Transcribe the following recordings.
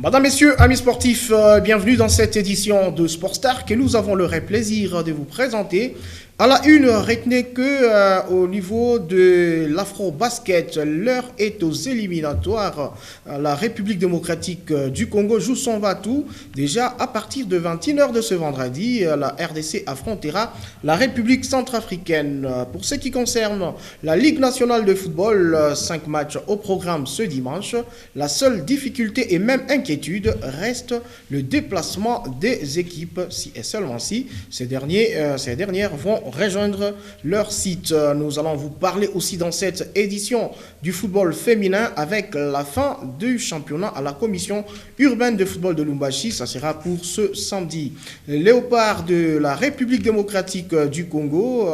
Madame, Messieurs, amis sportifs, bienvenue dans cette édition de Sportstar que nous avons le vrai plaisir de vous présenter. À la une, retenez que au niveau de l'afro-basket, l'heure est aux éliminatoires. La République démocratique du Congo joue son va-tout. Déjà à partir de 21h de ce vendredi, la RDC affrontera la République centrafricaine. Pour ce qui concerne la Ligue nationale de football, 5 matchs au programme ce dimanche. La seule difficulté et même inquiétude reste le déplacement des équipes, si et seulement si ces dernières vont rejoindre leur site. Nous allons vous parler aussi dans cette édition du football féminin avec la fin du championnat à la commission urbaine de football de Lubumbashi. Ça sera pour ce samedi. Les léopards de la République démocratique du Congo,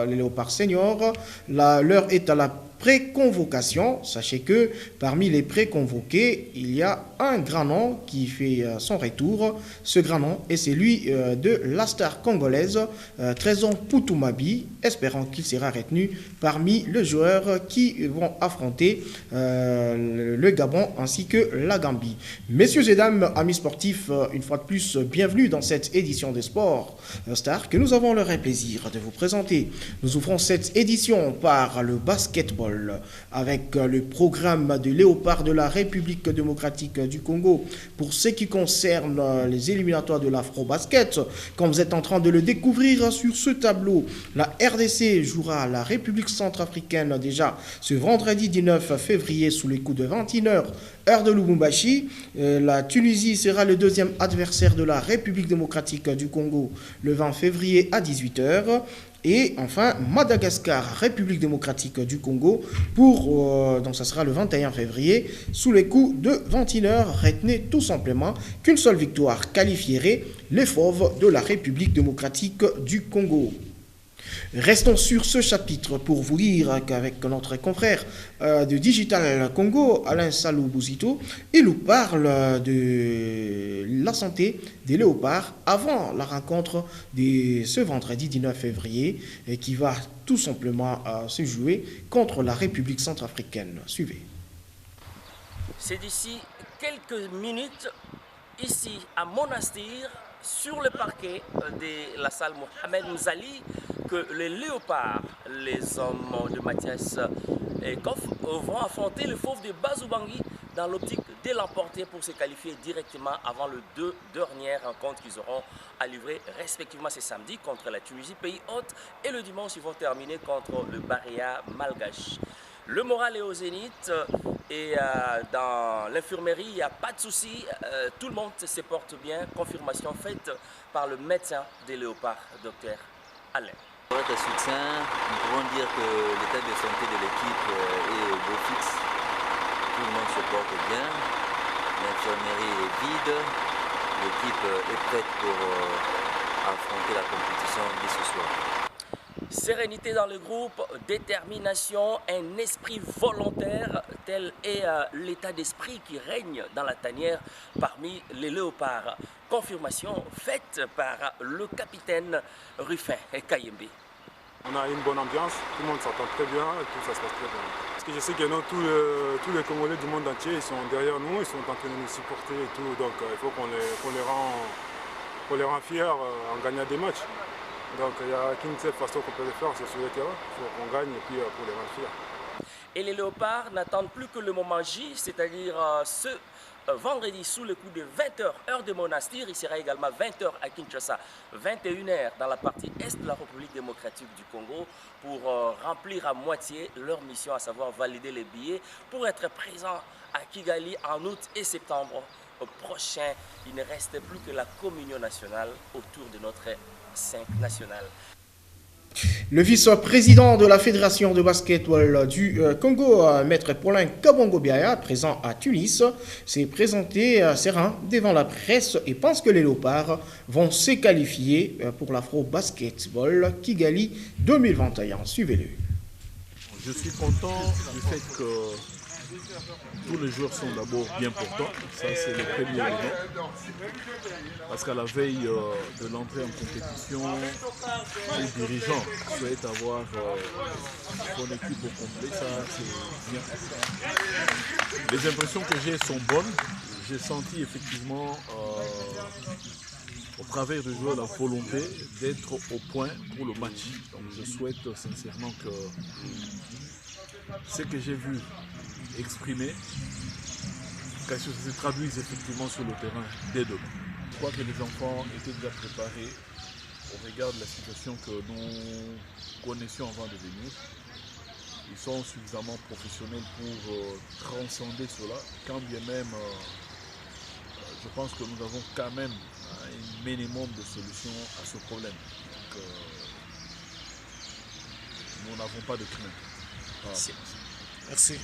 les léopards seniors, l'heure est à la préconvocation. Sachez que parmi les préconvoqués, il y a un grand nom qui fait son retour. Ce grand nom est celui de la star congolaise Trésor Poutumabi, espérant qu'il sera retenu parmi les joueurs qui vont affronter le Gabon ainsi que la Gambie. Messieurs et dames, amis sportifs, une fois de plus, bienvenue dans cette édition des sports Star que nous avons le vrai plaisir de vous présenter. Nous ouvrons cette édition par le basketball avec le programme des léopards de la République démocratique du Congo. Pour ce qui concerne les éliminatoires de l'afro-basket, comme vous êtes en train de le découvrir sur ce tableau, la RDC jouera la République centrafricaine déjà ce vendredi 19 février sous les coups de 21h, heure de Lubumbashi. La Tunisie sera le deuxième adversaire de la République démocratique du Congo le 20 février à 18h. Et enfin, Madagascar, République démocratique du Congo, donc ça sera le 21 février, sous les coups de 21h. Retenez tout simplement qu'une seule victoire qualifierait les fauves de la République démocratique du Congo. Restons sur ce chapitre pour vous dire qu'avec notre confrère de Digital Congo, Alain Salou Bouzito, il nous parle de la santé des léopards avant la rencontre de ce vendredi 19 février qui va tout simplement se jouer contre la République centrafricaine. Suivez. C'est d'ici quelques minutes, ici à Monastir, sur le parquet de la salle Mohamed Mzali, que les léopards, les hommes de Mathias et Koff, vont affronter le fauve de Bazoubangi dans l'optique de l'emporter pour se qualifier directement avant les deux dernières rencontres qu'ils auront à livrer respectivement ce samedi contre la Tunisie, pays hôte, et le dimanche ils vont terminer contre le Baria Malgache. Le moral est au zénith et dans l'infirmerie, il n'y a pas de souci, tout le monde se porte bien. Confirmation faite par le médecin des léopards, Dr Alain. Pour être soutien, nous pouvons dire que l'état de santé de l'équipe est au beau fixe. Tout le monde se porte bien, l'infirmerie est vide, l'équipe est prête pour affronter la compétition dès ce soir. Sérénité dans le groupe, détermination, un esprit volontaire, tel est l'état d'esprit qui règne dans la tanière parmi les léopards. Confirmation faite par le capitaine Ruffin et Kayembe. On a une bonne ambiance, tout le monde s'entend très bien et tout ça se passe très bien. Parce que je sais que tous les Congolais du monde entier ils sont derrière nous, ils sont en train de nous supporter et tout, donc il faut qu'on les rend fiers en gagnant des matchs. Donc il n'y a qu'une seule façon qu'on peut le faire, c'est sur le terrain. Il faut qu'on gagne et puis pour les rendre fiers. Et les léopards n'attendent plus que le moment J, c'est-à-dire ce vendredi sous le coup de 20h, heure de Monastir. Il sera également 20h à Kinshasa, 21h dans la partie est de la République démocratique du Congo pour remplir à moitié leur mission, à savoir valider les billets pour être présents à Kigali en août et septembre prochain, il ne reste plus que la communion nationale autour de notre 5 national. Le vice-président de la Fédération de basketball du Congo, Maître Paulin Kabongo-Biaya, présent à Tunis, s'est présenté serein devant la presse et pense que les Léopards vont se qualifier pour l'Afro-Basketball Kigali 2021. Suivez-le. Je suis content du fait que tous les joueurs sont d'abord bien portants. Ça, c'est le premier élément. Parce qu'à la veille de l'entrée en compétition, les dirigeants souhaitent avoir son équipe au complet. Ça, c'est bien. Les impressions que j'ai sont bonnes. J'ai senti effectivement au travers du joueur la volonté d'être au point pour le match. Donc je souhaite sincèrement que ce que j'ai vu exprimer, que ça se traduise effectivement sur le terrain dès demain. Je crois que les enfants étaient déjà préparés au regard de la situation que nous connaissions avant de venir. Ils sont suffisamment professionnels pour transcender cela, quand bien même je pense que nous avons quand même un minimum de solutions à ce problème. Donc, nous n'avons pas de crainte. Merci. Merci.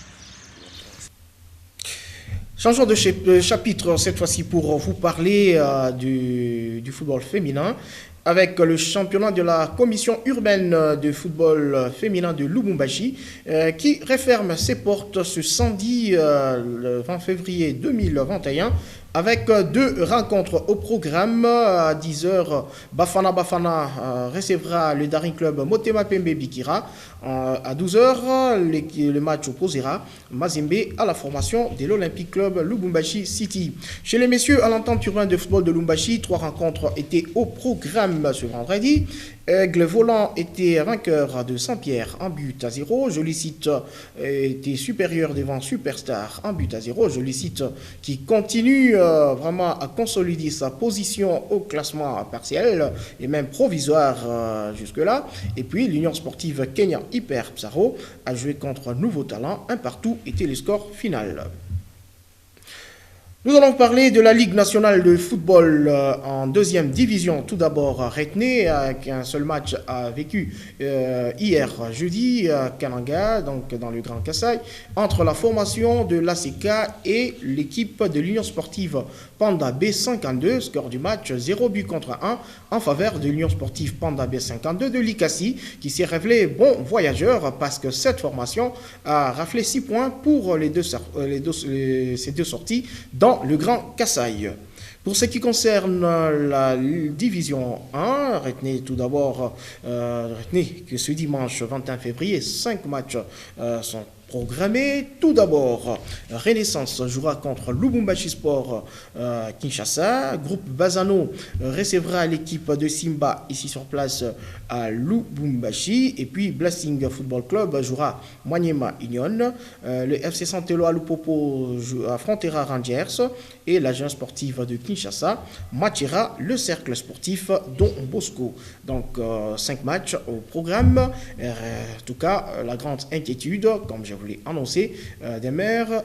Changeons de chapitre cette fois-ci pour vous parler du football féminin avec le championnat de la commission urbaine de football féminin de Lubumbashi qui referme ses portes ce samedi le 20 février 2021 avec 2 rencontres au programme. À 10h, Bafana Bafana recevra le Daring Club Motema Pembe Bikira. À 12h, le match opposera Mazembe à la formation de l'Olympique Club Lubumbashi City. Chez les messieurs, à l'entente urbaine de football de Lubumbashi, 3 rencontres étaient au programme ce vendredi. Aigle Volant était vainqueur de Saint-Pierre en but à 0. Joli Cite était supérieur devant Superstar en but à 0. Joli Cite qui continue vraiment à consolider sa position au classement partiel et même provisoire jusque-là. Et puis l'Union sportive Kenya Hyper Psaro a joué contre Nouveau Talent. Un partout était le score final. Nous allons parler de la Ligue nationale de football en 2e division. Tout d'abord, Retenay, qui un seul match a vécu hier jeudi à Kananga, donc dans le Grand Kassai, entre la formation de l'ACK et l'équipe de l'Union sportive Panda B52. Score du match 0 but contre 1 en faveur de l'Union sportive Panda B52 de l'Ikassi, qui s'est révélé bon voyageur parce que cette formation a raflé 6 points pour ces deux sorties dans le Grand Kassai. Pour ce qui concerne la division 1, retenez tout d'abord que ce dimanche 21 février, 5 matchs sont programmés. Tout d'abord, Renaissance jouera contre Lubumbashi Sport Kinshasa. Groupe Bazano recevra l'équipe de Simba ici sur place à Lubumbashi. Et puis Blasting Football Club jouera Maniema Union. Le FC Santeloa Lupopo affrontera Rangers. Et l'agence sportive de Kinshasa matchera le cercle sportif Don Bosco. Donc 5 matchs au programme. En tout cas, la grande inquiétude, comme je vous l'ai annoncé, demeure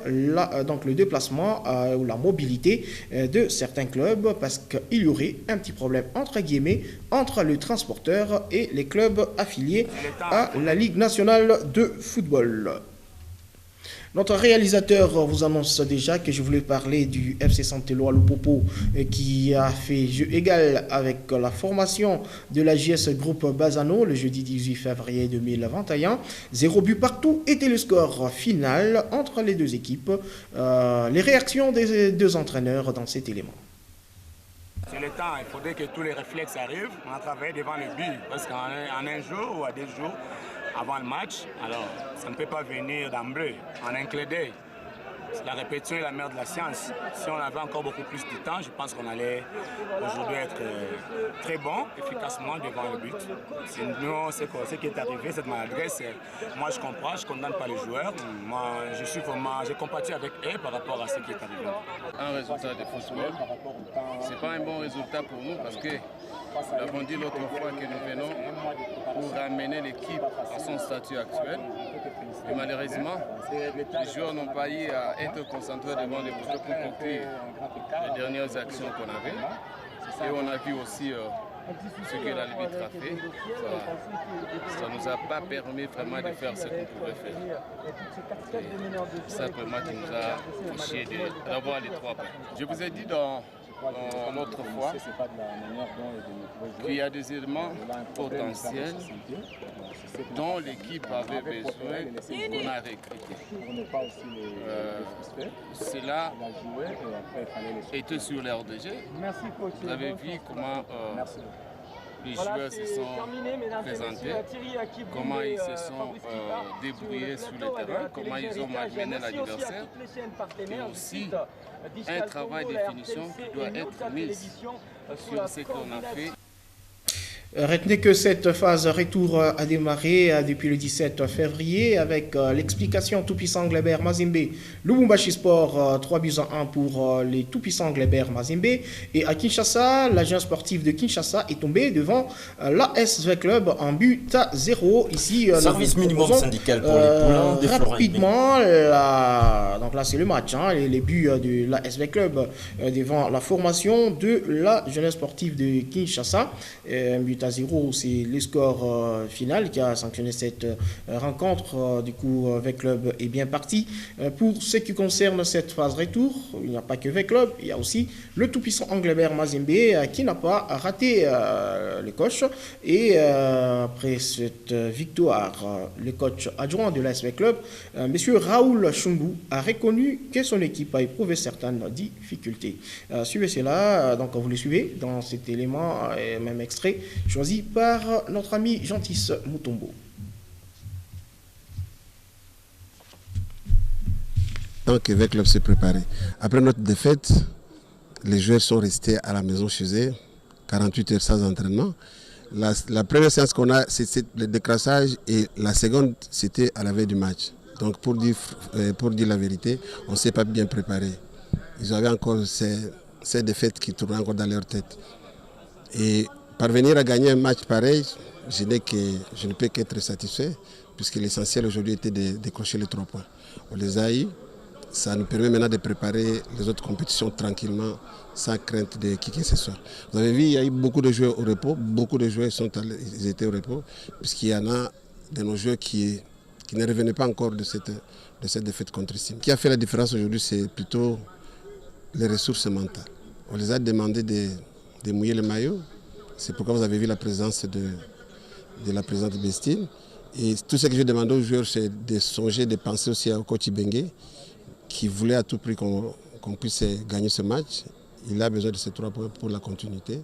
donc le déplacement ou la mobilité de certains clubs parce qu'il y aurait un petit problème entre guillemets entre le transporteur et les clubs affiliés à la Ligue nationale de football. Notre réalisateur vous annonce déjà que je voulais parler du FC Santeloa Lupopo qui a fait jeu égal avec la formation de la JS Groupe Bazano le jeudi 18 février 2021. 0 but partout était le score final entre les deux équipes. Les réactions des deux entraîneurs dans cet élément. C'est le temps, il faudrait que tous les réflexes arrivent. On a travaillé devant le but parce qu'en un jour ou à 2 jours, avant le match, alors ça ne peut pas venir d'emblée, en un clin d'œil. La répétition est la mère de la science. Si on avait encore beaucoup plus de temps, je pense qu'on allait aujourd'hui être très bon, efficacement devant le but. Sinon, ce qui est arrivé, cette maladresse, moi je comprends, je ne condamne pas les joueurs. Moi, je compatis avec eux par rapport à ce qui est arrivé. Un résultat de football, ce n'est pas un bon résultat pour nous parce que Nous l'avons dit l'autre fois que nous venons pour ramener l'équipe à son statut actuel. Et malheureusement, les joueurs n'ont pas eu à être concentrés devant les poteaux pour conclure les dernières actions qu'on avait. Et on a vu aussi ce que l'arbitre a fait. Ça ne nous a pas permis vraiment de faire ce qu'on pouvait faire. C'est simplement qui nous a empêché d'avoir les 3 points. Je vous ai dit dans l'autre fois qu'il y a des éléments potentiels dont l'équipe avait besoin qu'on a recruté. Cela était sur l'air de jeu. Vous avez vu comment les joueurs se sont présentés, comment ils se sont débrouillés sur le terrain, comment ils ont malmené l'adversaire, et aussi un travail de finition qui doit être mis sur ce qu'on a fait. Retenez que cette phase retour a démarré depuis le 17 février avec l'explication tout-puissant Gleber Mazembe. Lubumbashi Sport 3-1 pour les tout-puissants Gleber Mazembe. Et à Kinshasa, l'agent sportif de Kinshasa est tombé devant l'ASV Club en but à 0. Ici, service minimum syndical pour les poulains des rapidement, donc là c'est le match, les buts de l'ASV Club devant la formation de la jeunesse sportive de Kinshasa. Un but à 0, c'est le score final qui a sanctionné cette rencontre. Du coup, V-Club est bien parti. Pour ce qui concerne cette phase retour, il n'y a pas que V-Club, il y a aussi le tout-puissant Anglebert Mazembe qui n'a pas raté le coach. Et après cette victoire, le coach adjoint de l'ASV Club, M. Raoul Chungu, a reconnu que son équipe a éprouvé certaines difficultés. Suivez cela, donc vous le suivez dans cet élément, même extrait choisi par notre ami Gentis Mutombo. Donc, le club s'est préparé. Après notre défaite, les joueurs sont restés à la maison chez eux, 48 heures sans entraînement. La première séance qu'on a, c'est le décrassage, et la seconde, c'était à la veille du match. Donc, pour dire la vérité, on ne s'est pas bien préparé. Ils avaient encore ces défaites qui tournaient encore dans leur tête. Et parvenir à gagner un match pareil, je ne peux qu'être satisfait, puisque l'essentiel aujourd'hui était de décrocher les 3 points. On les a eu, ça nous permet maintenant de préparer les autres compétitions tranquillement, sans crainte de qui que ce soit. Vous avez vu, il y a eu beaucoup de joueurs au repos, beaucoup de joueurs ils étaient au repos, puisqu'il y en a de nos joueurs qui ne revenaient pas encore de cette défaite contre Sim. Ce qui a fait la différence aujourd'hui, c'est plutôt les ressources mentales. On les a demandé de mouiller le maillot. C'est pourquoi vous avez vu la présence de la présidente Bestine. Et tout ce que je demandais aux joueurs, c'est de songer, de penser aussi au coach Bengue, qui voulait à tout prix qu'on puisse gagner ce match. Il a besoin de ces 3 points pour la continuité.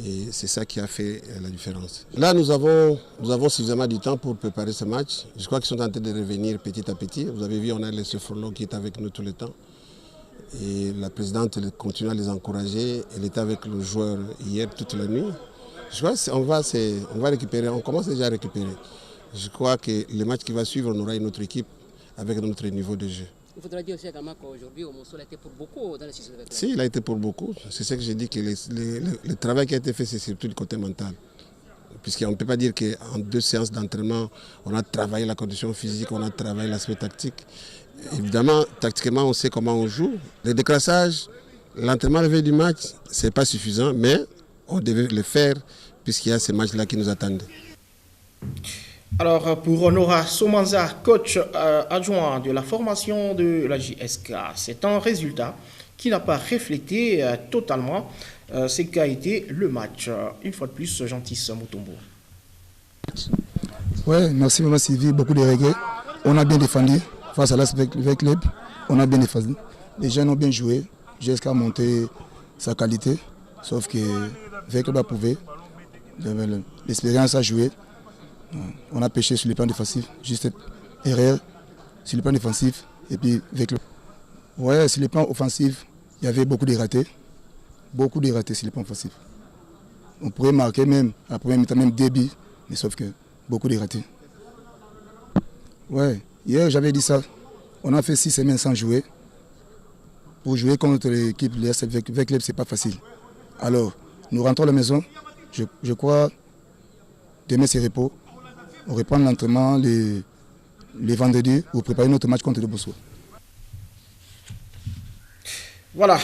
Et c'est ça qui a fait la différence. Là, nous avons suffisamment de temps pour préparer ce match. Je crois qu'ils sont en train de revenir petit à petit. Vous avez vu, on a le Sofrolo qui est avec nous tout le temps. Et la présidente continue à les encourager. Elle était avec le joueur hier toute la nuit. Je crois qu'on va récupérer, on commence déjà à récupérer. Je crois que le match qui va suivre, on aura une autre équipe avec notre niveau de jeu. Il faudra dire aussi également qu'aujourd'hui, Omoso a été pour beaucoup dans le système. Si, il a été pour beaucoup. C'est ce que j'ai dit, que le travail qui a été fait, c'est surtout du côté mental. Puisqu'on ne peut pas dire qu'en 2 séances d'entraînement, on a travaillé la condition physique, on a travaillé l'aspect tactique. Évidemment, tactiquement, on sait comment on joue. Le décrassage, l'entraînement levé du match, ce n'est pas suffisant, mais on devait le faire puisqu'il y a ces matchs-là qui nous attendent. Alors, pour Honora Somanza, coach adjoint de la formation de la JSK, c'est un résultat qui n'a pas reflété totalement ce qu'a été le match. Une fois de plus, Gentis Mutombo. Oui, merci Maman Sylvie, beaucoup de regrets. On a bien défendu face à l'ASV Club, on a bien défendu. Les jeunes ont bien joué, JSK a monté sa qualité, sauf que V Club a prouvé, l'expérience a joué. On a pêché sur les plans défensifs, juste erreur sur le plan défensif et puis avec le... Ouais, sur les plans offensifs, il y avait beaucoup de ratés sur les plans offensifs. On pourrait marquer même, à la première mi-temps, même début, mais sauf que beaucoup de ratés. Ouais, hier j'avais dit ça, on a fait 6 semaines sans jouer. Pour jouer contre l'équipe de l'ASV Club, c'est pas facile. Alors, nous rentrons à la maison, Je crois demain c'est repos. On reprend l'entraînement les vendredis pour préparer notre match contre le Boussoua. Voilà,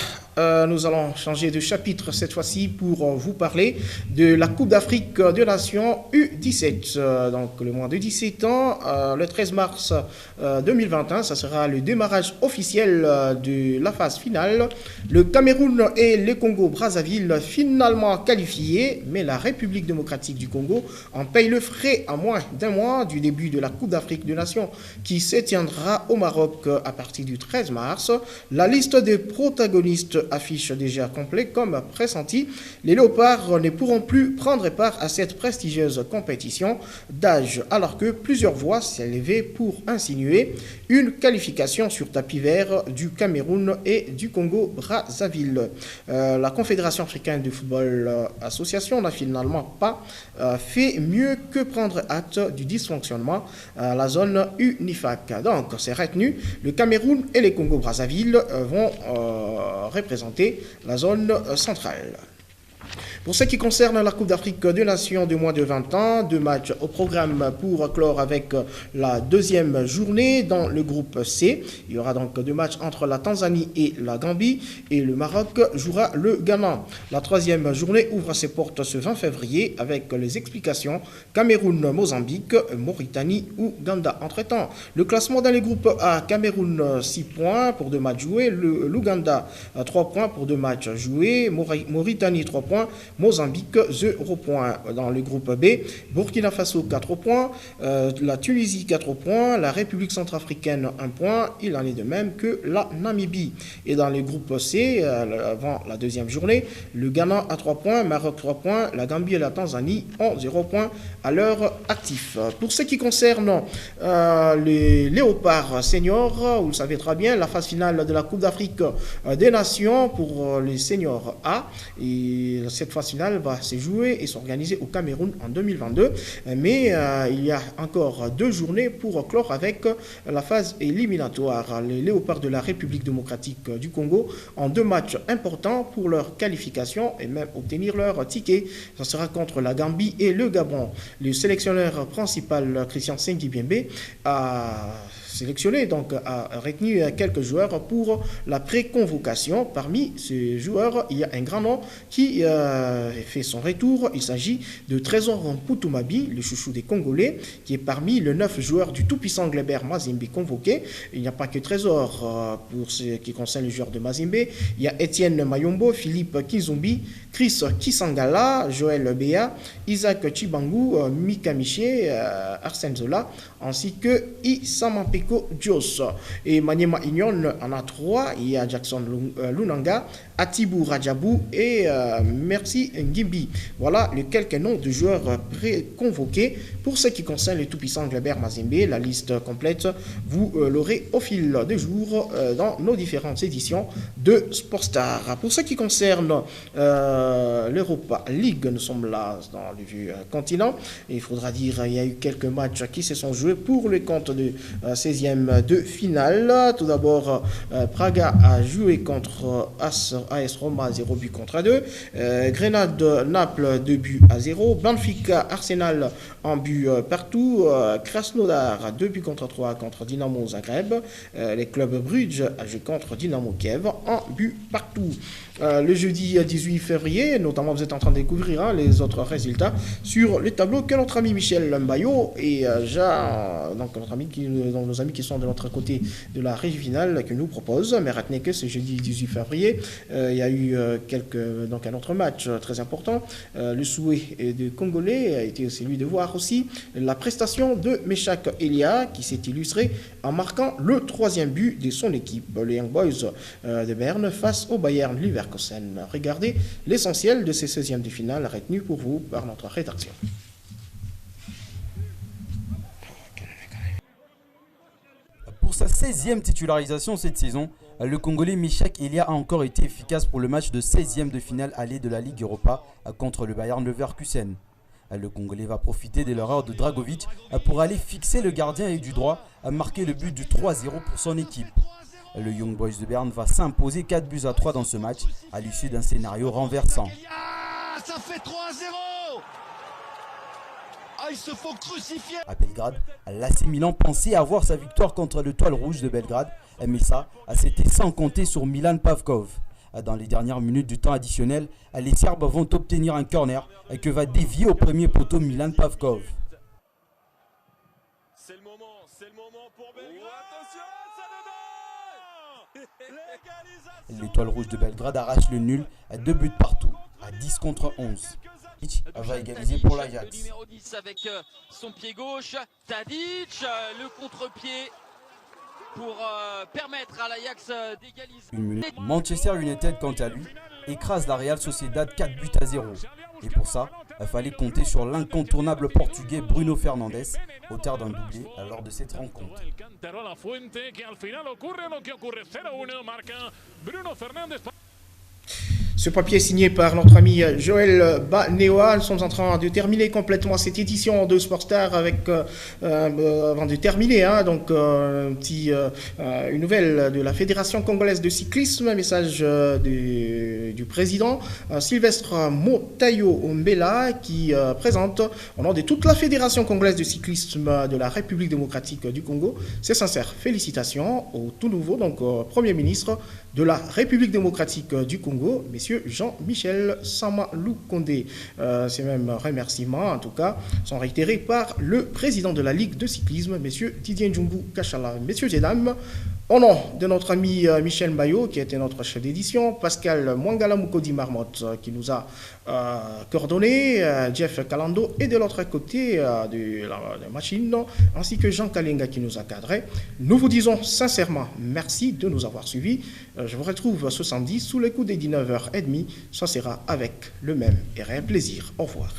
nous allons changer de chapitre cette fois-ci pour vous parler de la Coupe d'Afrique des Nations U17. Donc le mois de 17 ans, le 13 mars 2021, ça sera le démarrage officiel de la phase finale. Le Cameroun et le Congo-Brazzaville finalement qualifiés, mais la République démocratique du Congo en paye le frais à moins d'un mois du début de la Coupe d'Afrique des Nations qui se tiendra au Maroc à partir du 13 mars. La liste des protagonistes affiche déjà complet comme pressenti. Les Léopards ne pourront plus prendre part à cette prestigieuse compétition d'âge alors que plusieurs voix s'élevaient pour insinuer une qualification sur tapis vert du Cameroun et du Congo-Brazzaville. La Confédération africaine de football association n'a finalement pas fait mieux que prendre acte du dysfonctionnement à la zone UNIFAC. Donc c'est retenu, le Cameroun et les Congo-Brazzaville vont représenter la zone centrale. Pour ce qui concerne la Coupe d'Afrique des Nations de moins de 20 ans, 2 matchs au programme pour clore avec la deuxième journée dans le groupe C. Il y aura donc 2 matchs entre la Tanzanie et la Gambie et le Maroc jouera le Ghana. La troisième journée ouvre ses portes ce 20 février avec les explications Cameroun, Mozambique, Mauritanie, Ouganda. Entre-temps, le classement dans les groupes A, Cameroun 6 points pour 2 matchs joués, l'Ouganda 3 points pour 2 matchs joués, Mauritanie 3 points, Mozambique 0 points. Dans le groupe B, Burkina Faso 4 points, la Tunisie 4 points, la République centrafricaine 1 point, il en est de même que la Namibie. Et dans le groupe C, avant la deuxième journée, le Ghana a 3 points, Maroc 3 points, la Gambie et la Tanzanie ont 0 points à leur actif. Pour ce qui concerne les Léopards seniors, vous le savez très bien, la phase finale de la Coupe d'Afrique des Nations pour les seniors A, et cette phase finale va se jouer et s'organiser au Cameroun en 2022, mais il y a encore 2 journées pour clore avec la phase éliminatoire. Les Léopards de la République démocratique du Congo ont 2 matchs importants pour leur qualification et même obtenir leur ticket. Ce sera contre la Gambie et le Gabon. Le sélectionneur principal, Christian Sengibiembe, a sélectionné, donc a retenu quelques joueurs pour la pré-convocation. Parmi ces joueurs, il y a un grand nom qui fait son retour. Il s'agit de Trésor Mpoutumabi, le chouchou des Congolais, qui est parmi les 9 joueurs du tout-puissant Glebert Mazembe convoqués. Il n'y a pas que Trésor pour ce qui concerne les joueurs de Mazembe. Il y a Étienne Mayombo, Philippe Kizumbi, Chris Kisangala, Joël Béa, Isaac Chibangu, Mika Miché, Arsène Zola, ainsi que Isamampeko Dios. Et Maniema Ignon en a 3. Il y a Jackson Lunanga, Atibou Rajabou et Merci Ngimbi. Voilà les quelques noms de joueurs pré-convoqués. Pour ce qui concerne le tout-puissant Glebert Mazembe, la liste complète, vous l'aurez au fil des jours dans nos différentes éditions de Sportstar. Pour ce qui concerne l'Europa League, nous sommes là dans le vieux continent. Il faudra dire qu'il y a eu quelques matchs qui se sont joués pour le compte de 16e de finale. Tout d'abord, Praga a joué contre AS Roma 0 but contre 2. Grenade Naples 2 buts à 0. Benfica Arsenal en but partout. Krasnodar 2 buts contre 3 contre Dynamo Zagreb. Les clubs Bruges a joué contre Dynamo Kiev en but partout. Le jeudi 18 février, notamment vous êtes en train de découvrir les autres résultats sur le tableau que notre ami Michel Mbayo et donc notre ami nos amis qui sont de l'autre côté de la régie finale que nous propose. Mais retenez que ce jeudi 18 février, il y a eu un autre match très important. Le souhait des Congolais a été celui de voir aussi la prestation de Meshak Elia qui s'est illustré en marquant le 3e but de son équipe, les Young Boys de Berne face au Bayern Leverkusen. Regardez l'essentiel de ces 16e de finale retenus pour vous par notre rédaction. Pour sa 16e titularisation cette saison, le Congolais Meshak Elia a encore été efficace pour le match de 16e de finale aller de la Ligue Europa contre le Bayern Leverkusen. Le Congolais va profiter de l'erreur de Dragovic pour aller fixer le gardien et du droit à marquer le but du 3-0 pour son équipe. Le Young Boys de Berne va s'imposer 4 buts à 3 dans ce match à l'issue d'un scénario renversant. ça fait 3-0. Ah, ils se font crucifier. À Belgrade, l'AC Milan pensait avoir sa victoire contre l'Étoile Rouge de Belgrade, mais ça, c'était sans compter sur Milan Pavkov. Dans les dernières minutes du temps additionnel, les Serbes vont obtenir un corner que va dévier au premier poteau Milan Pavkov. C'est le moment pour Belgrade. Attention, L'Étoile Rouge de Belgrade arrache le nul à 2 buts partout, à 10 contre 11. Va égaliser pour l'Ajax. Numéro 10 avec son pied gauche, Tadic, le contre-pied pour permettre à l'Ajax d'égaliser. Manchester United, quant à lui, écrase la Real Sociedad 4-0. Et pour ça, il fallait compter sur l'incontournable portugais Bruno Fernandes, auteur d'un doublé lors de cette rencontre. Ce papier est signé par notre ami Joël Banewa. Nous sommes en train de terminer complètement cette édition de Sportstar avec, avant de terminer, une nouvelle de la Fédération congolaise de cyclisme, un message du président Sylvestre Motayo Mbela qui présente au nom de toute la Fédération congolaise de cyclisme de la République démocratique du Congo ses sincères félicitations au tout nouveau Premier ministre de la République démocratique du Congo, messieurs Jean-Michel Sama Lukonde. Ces mêmes remerciements, en tout cas, sont réitérés par le président de la Ligue de cyclisme, messieurs Didier Njungu Kachala. Messieurs et dames, au nom de notre ami Michel Maillot, qui était notre chef d'édition, Pascal Mwangala Mukodi Marmotte, qui nous a coordonné, Jeff Kalando, et de l'autre côté de la machine, ainsi que Jean Kalinga qui nous a cadré. Nous vous disons sincèrement merci de nous avoir suivis. Je vous retrouve ce samedi sous les coups des 19h30. Ça sera avec le même et réel plaisir. Au revoir.